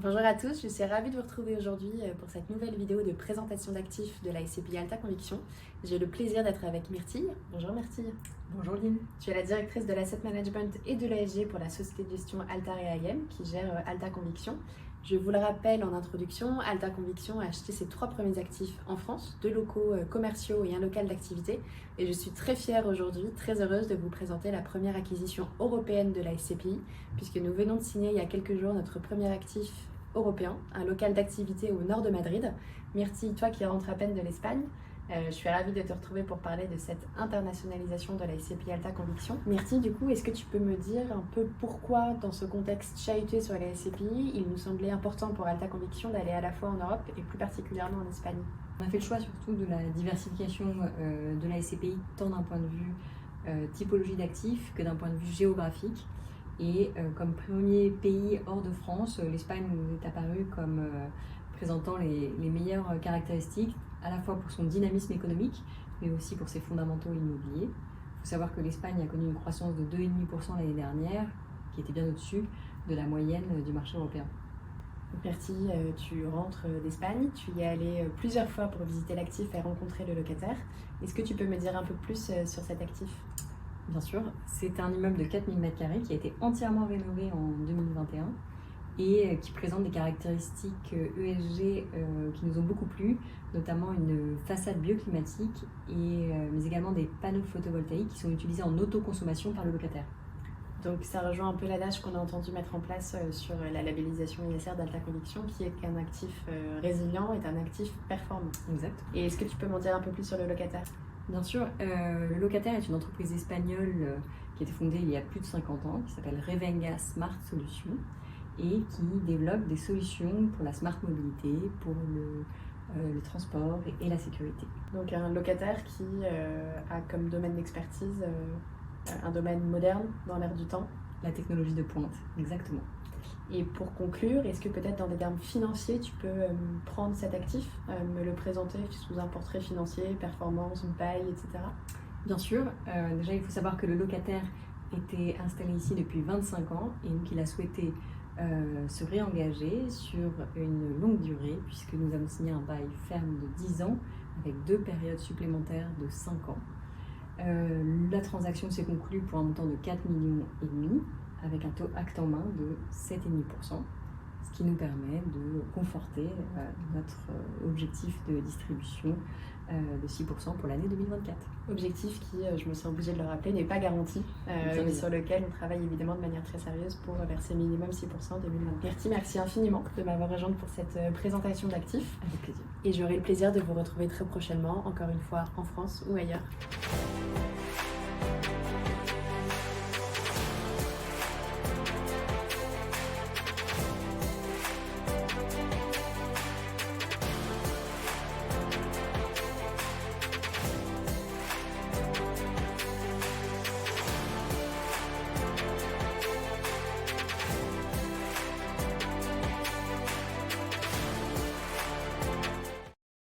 Bonjour à tous, je suis ravie de vous retrouver aujourd'hui pour cette nouvelle vidéo de présentation d'actifs de la SCPI Alta Conviction. J'ai le plaisir d'être avec Myrtille. Bonjour Myrtille. Bonjour Lynn. Tu es la directrice de l'asset management et de l'ASG pour la société de gestion Alta IM qui gère Alta Conviction. Je vous le rappelle en introduction, Alta Conviction a acheté ses 3 premiers actifs en France, 2 locaux commerciaux et un local d'activité. Et je suis très fière aujourd'hui, très heureuse de vous présenter la première acquisition européenne de la SCPI, puisque nous venons de signer il y a quelques jours notre premier actif européen, un local d'activité au nord de Madrid. Myrtille, toi qui rentres à peine de l'Espagne, je suis ravie de te retrouver pour parler de cette internationalisation de la SCPI Alta Conviction. Myrtille, du coup, est-ce que tu peux me dire un peu pourquoi, dans ce contexte chahuté sur la SCPI, il nous semblait important pour Alta Conviction d'aller à la fois en Europe et plus particulièrement en Espagne? On a fait le choix surtout de la diversification de la SCPI, tant d'un point de vue typologie d'actifs que d'un point de vue géographique. Et comme premier pays hors de France, l'Espagne nous est apparue comme présentant les meilleures caractéristiques, à la fois pour son dynamisme économique, mais aussi pour ses fondamentaux immobiliers. Il faut savoir que l'Espagne a connu une croissance de 2,5% l'année dernière, qui était bien au-dessus de la moyenne du marché européen. Myrtille, tu rentres d'Espagne, tu y es allé plusieurs fois pour visiter l'actif et rencontrer le locataire. Est-ce que tu peux me dire un peu plus sur cet actif ? Bien sûr, c'est un immeuble de 4000 m² qui a été entièrement rénové en 2021 et qui présente des caractéristiques ESG qui nous ont beaucoup plu, notamment une façade bioclimatique mais également des panneaux photovoltaïques qui sont utilisés en autoconsommation par le locataire. Donc ça rejoint un peu l'adage qu'on a entendu mettre en place sur la labellisation ISR d'Alta Conviction, qui est qu'un actif résilient est un actif performant. Exact. Et est-ce que tu peux m'en dire un peu plus sur le locataire ? Bien sûr, le locataire est une entreprise espagnole qui a été fondée il y a plus de 50 ans, qui s'appelle Revenga Smart Solutions et qui développe des solutions pour la smart mobilité, pour le transport et la sécurité. Donc un locataire qui a comme domaine d'expertise un domaine moderne dans l'air du temps. La technologie de pointe, exactement. Et pour conclure, est-ce que peut-être dans des termes financiers, tu peux prendre cet actif, me le présenter sous un portrait financier, performance, bail, etc. Bien sûr. Déjà, il faut savoir que le locataire était installé ici depuis 25 ans et donc il a souhaité se réengager sur une longue durée puisque nous avons signé un bail ferme de 10 ans avec 2 périodes supplémentaires de 5 ans. La transaction s'est conclue pour un montant de 4,5 millions avec un taux acte en main de 7,5%, ce qui nous permet de conforter notre objectif de distribution de 6% pour l'année 2024. Objectif qui, je me sens obligée de le rappeler, n'est pas garanti, mais sur lequel on travaille évidemment de manière très sérieuse pour verser minimum 6% en 2024. Myrtille, merci infiniment de m'avoir rejointe pour cette présentation d'actifs. Avec plaisir. Et j'aurai le plaisir de vous retrouver très prochainement, encore une fois en France ou ailleurs.